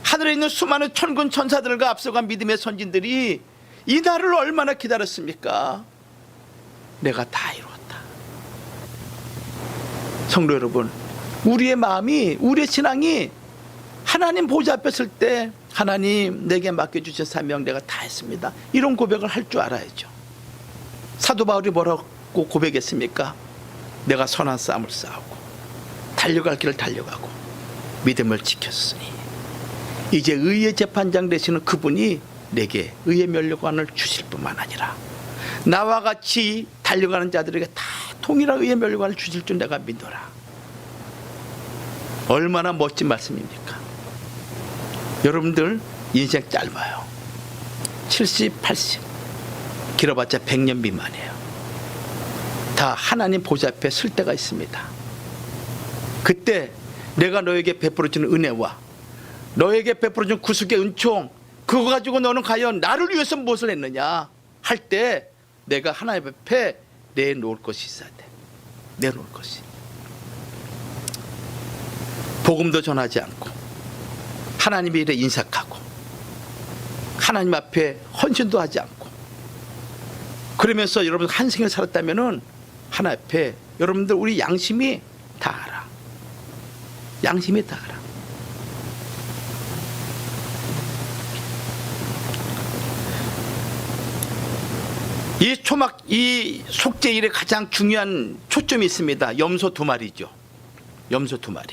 하늘에 있는 수많은 천군 천사들과 앞서간 믿음의 선진들이 이 날을 얼마나 기다렸습니까? 내가 다 이루었다. 성도 여러분, 우리의 마음이, 우리의 신앙이 하나님 보좌 앞에 설 때 하나님 내게 맡겨주신 사명 내가 다 했습니다, 이런 고백을 할 줄 알아야죠. 사도 바울이 뭐라고 고백했습니까? 내가 선한 싸움을 싸우고 달려갈 길을 달려가고 믿음을 지켰으니 이제 의의 재판장 되시는 그분이 내게 의의 면류관을 주실 뿐만 아니라 나와 같이 달려가는 자들에게 다 통일한 의의 면류관을 주실 줄 내가 믿노라. 얼마나 멋진 말씀입니까? 여러분들 인생 짧아요. 70, 80, 길어봤자 100년 미만이에요. 다 하나님 보좌 앞에 설 때가 있습니다. 그때 내가 너에게 베풀어주는 은혜와 너에게 베풀어준 구속의 은총, 그거 가지고 너는 과연 나를 위해서 무엇을 했느냐 할 때 내가 하나님 앞에 내놓을 것이 있어야 돼. 내놓을 것이. 복음도 전하지 않고 하나님의 일에 인색하고 하나님 앞에 헌신도 하지 않고 그러면서 여러분 한 생을 살았다면은 하나님 앞에 여러분들 우리 양심이 다 알아. 양심이 다 알아. 이 속죄일에 가장 중요한 초점이 있습니다. 염소 2마리죠. 염소 2마리.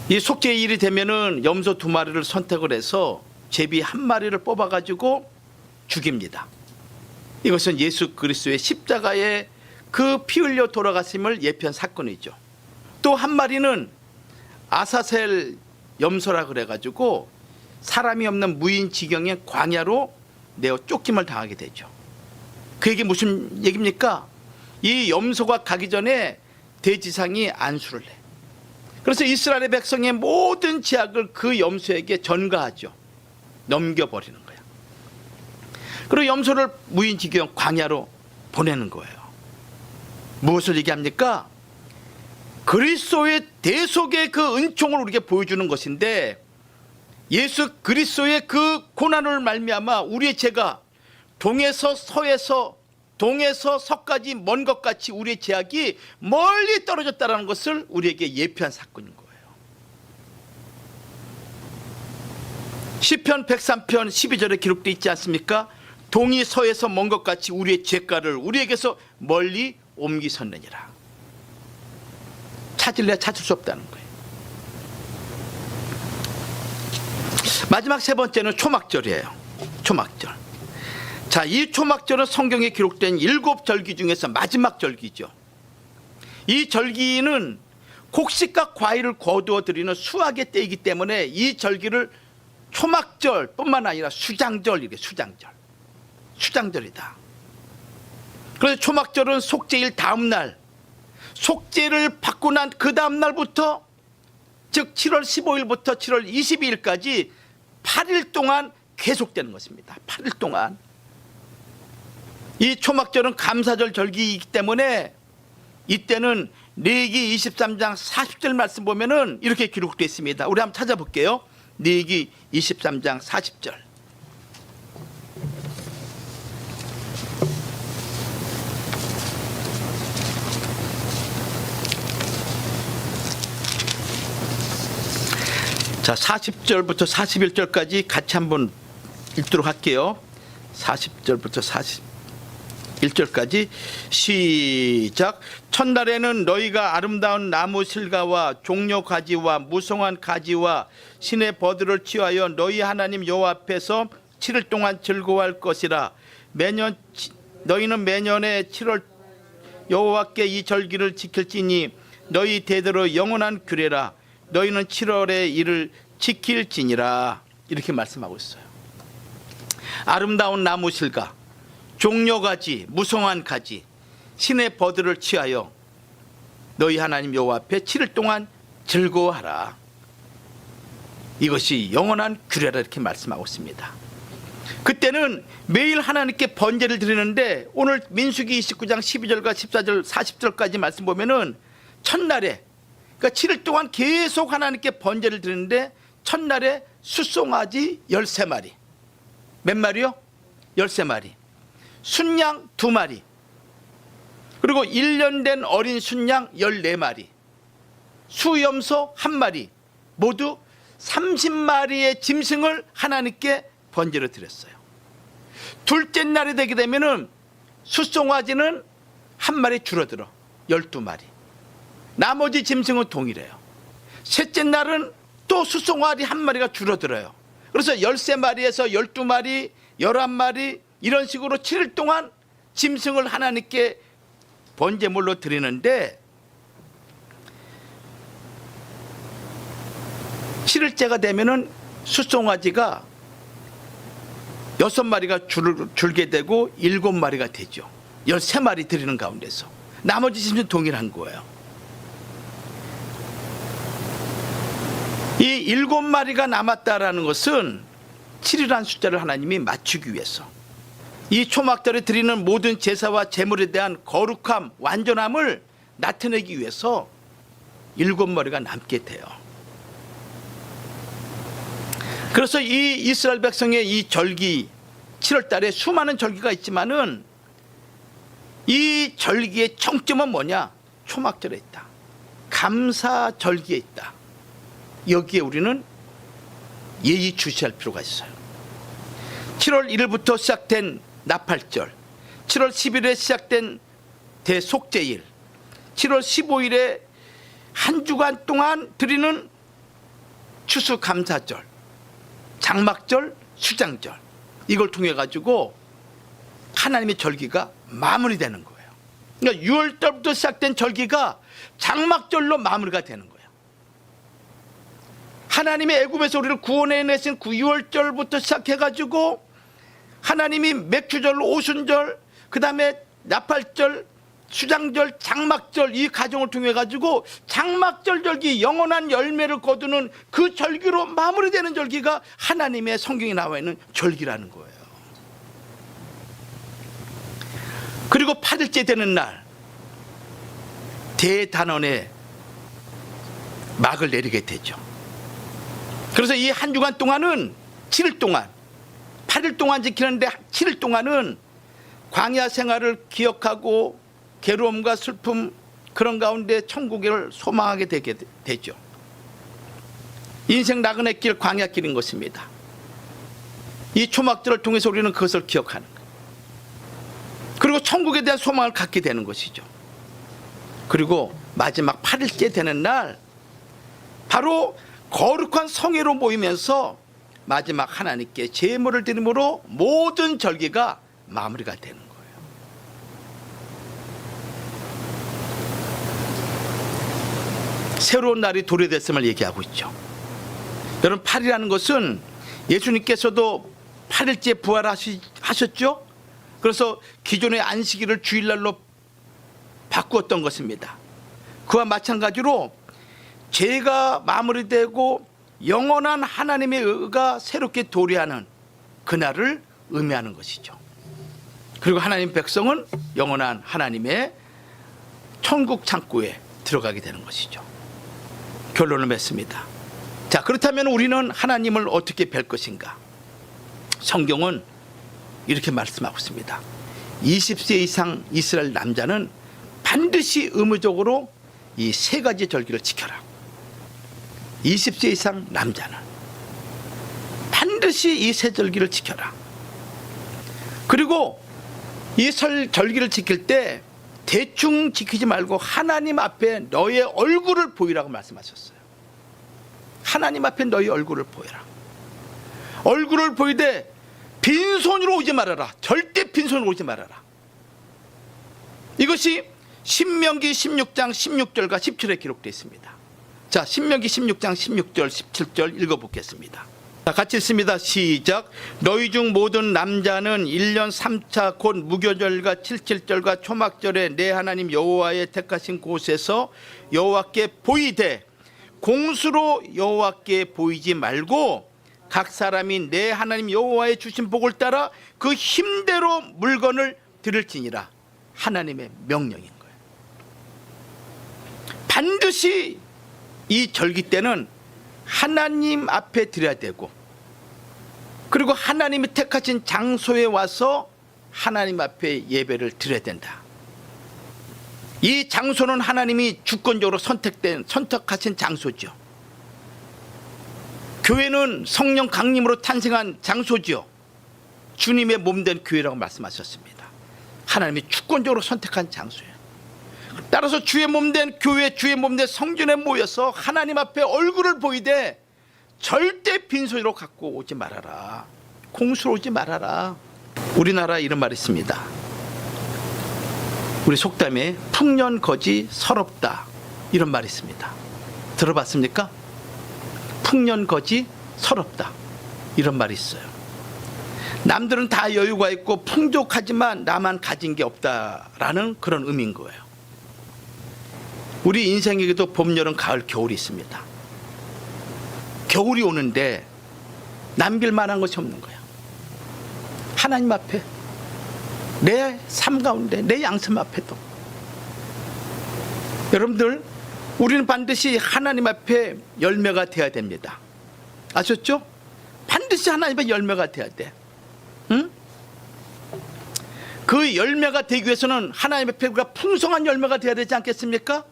이 속죄일이 되면은 염소 2마리를 선택을 해서 제비 1마리를 뽑아가지고 죽입니다. 이것은 예수 그리스도의 십자가에 그 피 흘려 돌아가심을 예표한 사건이죠. 또 1마리는 아사셀 염소라 그래가지고 사람이 없는 무인지경의 광야로 내어 쫓김을 당하게 되죠. 그 얘기 무슨 얘기입니까? 이 염소가 가기 전에 대지상이 안수를 해. 그래서 이스라엘의 백성의 모든 죄악을 그 염소에게 전가하죠. 넘겨버리는 거야. 그리고 염소를 무인지경 광야로 보내는 거예요. 무엇을 얘기합니까? 그리스도의 대속의 그 은총을 우리에게 보여주는 것인데, 예수 그리스도의 그 고난을 말미암아 우리의 죄가 동에서 서까지 먼 것 같이 우리의 죄악이 멀리 떨어졌다는 것을 우리에게 예표한 사건인 거예요. 시편 103편 12절에 기록되어 있지 않습니까? 동이 서에서 먼 것 같이 우리의 죄가를 우리에게서 멀리 옮기셨느니라. 찾을래야 찾을 수 없다는 거예요. 마지막 세 번째는 초막절이에요. 초막절. 자, 이 초막절은 성경에 기록된 7절기 중에서 마지막 절기죠. 이 절기는 곡식과 과일을 거두어 드리는 수확의 때이기 때문에 이 절기를 초막절뿐만 아니라 수장절, 이게 수장절이다. 그래서 초막절은 속죄일 다음 날, 속죄를 받고 난 그 다음 날부터, 즉 7월 15일부터 7월 22일까지 8일 동안 계속되는 것입니다. 8일 동안. 이 초막절은 감사절 절기이기 때문에 이때는 레위기 23장 40절 말씀 보면은 이렇게 기록되어 있습니다. 우리 한번 찾아볼게요. 레위기 23장 40절. 자, 40절부터 41절까지 같이 한번 읽도록 할게요. 40절부터 41절까지 시작. 첫날에는 너희가 아름다운 나무 실과와 종려 가지와 무성한 가지와 신의 버들을 취하여 너희 하나님 여호와 앞에서 7일 동안 즐거워할 것이라. 너희는 매년에 7월 여호와께 이 절기를 지킬지니 너희 대대로 영원한 규례라. 너희는 7월에 이를 지킬지니라. 이렇게 말씀하고 있어요. 아름다운 나무 실과, 종려 가지, 무성한 가지, 신의 버들을 취하여 너희 하나님 여호와 앞에 7일 동안 즐거워하라. 이것이 영원한 규례라. 이렇게 말씀하고 있습니다. 그때는 매일 하나님께 번제를 드리는데, 오늘 민수기 29장 12절과 14절 40절까지 말씀 보면은 첫날에, 그러니까 7일 동안 계속 하나님께 번제를 드리는데, 첫날에 숫송아지 13마리. 몇 마리요? 13마리. 순양 2마리. 그리고 1년 된 어린 순양 14마리. 수염소 1마리. 모두 30마리의 짐승을 하나님께 번제로 드렸어요. 둘째 날이 되게 되면은 숫송아지는 1마리 줄어들어 12마리. 나머지 짐승은 동일해요. 셋째 날은 또 숫송아지 1마리가 줄어들어요. 그래서 13마리에서 12마리, 11마리 이런 식으로 7일 동안 짐승을 하나님께 번제물로 드리는데, 7일째가 되면은 숫송아지가 6마리가 줄게 되고 7마리가 되죠. 13마리 드리는 가운데서 나머지 짐승은 동일한 거예요. 이 7마리가 남았다라는 것은 7이라는 숫자를 하나님이 맞추기 위해서, 이 초막절에 드리는 모든 제사와 제물에 대한 거룩함, 완전함을 나타내기 위해서 7마리가 남게 돼요. 그래서 이 이스라엘 백성의 이 절기, 7월 달에 수많은 절기가 있지만은 이 절기의 정점은 뭐냐? 초막절에 있다. 감사 절기에 있다. 여기에 우리는 예의주시할 필요가 있어요. 7월 1일부터 시작된 나팔절, 7월 10일에 시작된 대속죄일, 7월 15일에 한 주간 동안 드리는 추수감사절, 장막절, 수장절, 이걸 통해 가지고 하나님의 절기가 마무리되는 거예요. 그러니까 6월 달부터 시작된 절기가 장막절로 마무리가 되는 거예요. 하나님의 애굽에서 우리를 구원해내신 그 유월절부터 시작해가지고 하나님이 맥주절, 오순절, 그 다음에 나팔절, 수장절, 장막절 이 과정을 통해 가지고 장막절 절기, 영원한 열매를 거두는 그 절기로 마무리되는 절기가 하나님의 성경에 나와 있는 절기라는 거예요. 그리고 8일째 되는 날 대단원의 막을 내리게 되죠. 그래서 이 한 주간 동안은 7일 동안 8일 동안 지키는데 7일 동안은 광야 생활을 기억하고 괴로움과 슬픔 그런 가운데 천국을 소망하게 되죠. 인생 나그네 길, 광야길인 것입니다. 이 초막들을 통해서 우리는 그것을 기억하는 거예요. 그리고 천국에 대한 소망을 갖게 되는 것이죠. 그리고 마지막 8일째 되는 날 바로 거룩한 성회로 모이면서 마지막 하나님께 제물을 드림으로 모든 절기가 마무리가 되는 거예요. 새로운 날이 도래됐음을 얘기하고 있죠. 여러분 8이라는 것은 예수님께서도 8일째 부활하셨죠. 그래서 기존의 안식일을 주일날로 바꾸었던 것입니다. 그와 마찬가지로 죄가 마무리되고 영원한 하나님의 의가 새롭게 도래하는 그날을 의미하는 것이죠. 그리고 하나님 백성은 영원한 하나님의 천국 창고에 들어가게 되는 것이죠. 결론을 맺습니다. 자, 그렇다면 우리는 하나님을 어떻게 뵐 것인가? 성경은 이렇게 말씀하고 있습니다. 20세 이상 이스라엘 남자는 반드시 의무적으로 이 세 가지 절기를 지켜라. 20세 이상 남자는 반드시 이 세 절기를 지켜라. 그리고 이 절기를 지킬 때 대충 지키지 말고 하나님 앞에 너의 얼굴을 보이라고 말씀하셨어요. 하나님 앞에 너의 얼굴을 보여라. 얼굴을 보이되 빈손으로 오지 말아라. 절대 빈손으로 오지 말아라. 이것이 신명기 16장 16절과 17절에 기록되어 있습니다. 자, 신명기 16장 16절 17절 읽어보겠습니다. 자, 같이 읽습니다. 시작. 너희 중 모든 남자는 1년 3차 곧 무교절과 77절과 초막절에 내 하나님 여호와의 택하신 곳에서 여호와께 보이되 공수로 여호와께 보이지 말고 각 사람이 내 하나님 여호와의 주신 복을 따라 그 힘대로 물건을 드릴지니라. 하나님의 명령인 거예요. 반드시 이 절기 때는 하나님 앞에 드려야 되고, 그리고 하나님이 택하신 장소에 와서 하나님 앞에 예배를 드려야 된다. 이 장소는 하나님이 주권적으로 선택하신 장소죠. 교회는 성령 강림으로 탄생한 장소죠. 주님의 몸된 교회라고 말씀하셨습니다. 하나님이 주권적으로 선택한 장소예요. 따라서 주의 몸된 교회, 주의 몸된 성전에 모여서 하나님 앞에 얼굴을 보이되 절대 빈손으로 갖고 오지 말아라. 공수로 오지 말아라. 우리나라 이런 말이 있습니다. 우리 속담에 풍년거지 서럽다, 이런 말이 있습니다. 들어봤습니까? 풍년거지 서럽다, 이런 말이 있어요. 남들은 다 여유가 있고 풍족하지만 나만 가진 게 없다라는 그런 의미인 거예요. 우리 인생에게도 봄, 여름, 가을, 겨울이 있습니다. 겨울이 오는데 남길 만한 것이 없는 거야. 하나님 앞에, 내 삶 가운데, 내 양심 앞에도. 여러분들, 우리는 반드시 하나님 앞에 열매가 돼야 됩니다. 아셨죠? 반드시 하나님 앞에 열매가 돼야 돼. 응? 그 열매가 되기 위해서는 하나님 앞에 우리가 풍성한 열매가 돼야 되지 않겠습니까?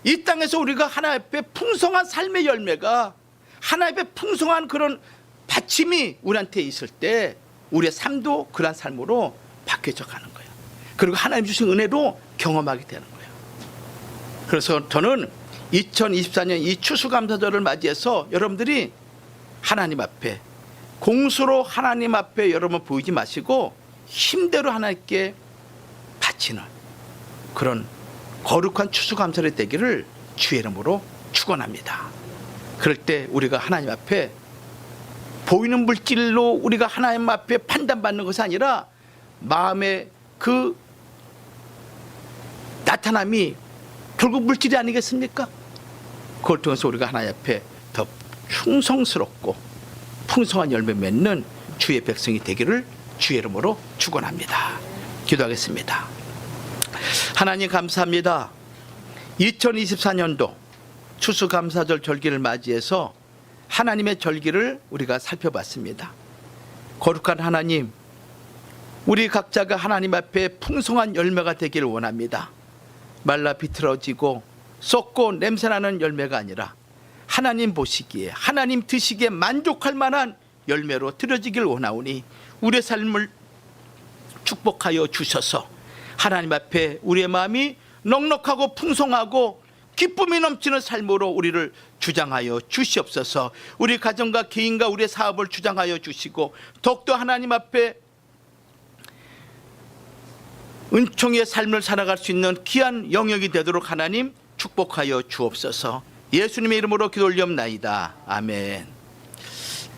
이 땅에서 우리가 하나님 앞에 풍성한 삶의 열매가, 하나님 앞에 풍성한 그런 받침이 우리한테 있을 때 우리의 삶도 그러한 삶으로 바뀌어져 가는 거예요. 그리고 하나님 주신 은혜로 경험하게 되는 거예요. 그래서 저는 2024년 이 추수감사절을 맞이해서 여러분들이 하나님 앞에 공수로 하나님 앞에 여러분 보이지 마시고 힘대로 하나님께 바치는 그런 거룩한 추수감사절이 되기를 주의 이름으로 축원합니다. 그럴 때 우리가 하나님 앞에 보이는 물질로 우리가 하나님 앞에 판단받는 것이 아니라 마음의 그 나타남이 결국 물질이 아니겠습니까? 그걸 통해서 우리가 하나님 앞에 더 충성스럽고 풍성한 열매 맺는 주의 백성이 되기를 주의 이름으로 축원합니다. 기도하겠습니다. 하나님 감사합니다. 2024년도 추수감사절 절기를 맞이해서 하나님의 절기를 우리가 살펴봤습니다. 거룩한 하나님, 우리 각자가 하나님 앞에 풍성한 열매가 되기를 원합니다. 말라 비틀어지고 썩고 냄새나는 열매가 아니라 하나님 보시기에, 하나님 드시기에 만족할 만한 열매로 드려지길 원하오니 우리의 삶을 축복하여 주셔서 하나님 앞에 우리의 마음이 넉넉하고 풍성하고 기쁨이 넘치는 삶으로 우리를 주장하여 주시옵소서. 우리 가정과 개인과 우리의 사업을 주장하여 주시고 더욱더 하나님 앞에 은총의 삶을 살아갈 수 있는 귀한 영역이 되도록 하나님 축복하여 주옵소서. 예수님의 이름으로 기도 올리옵나이다. 아멘.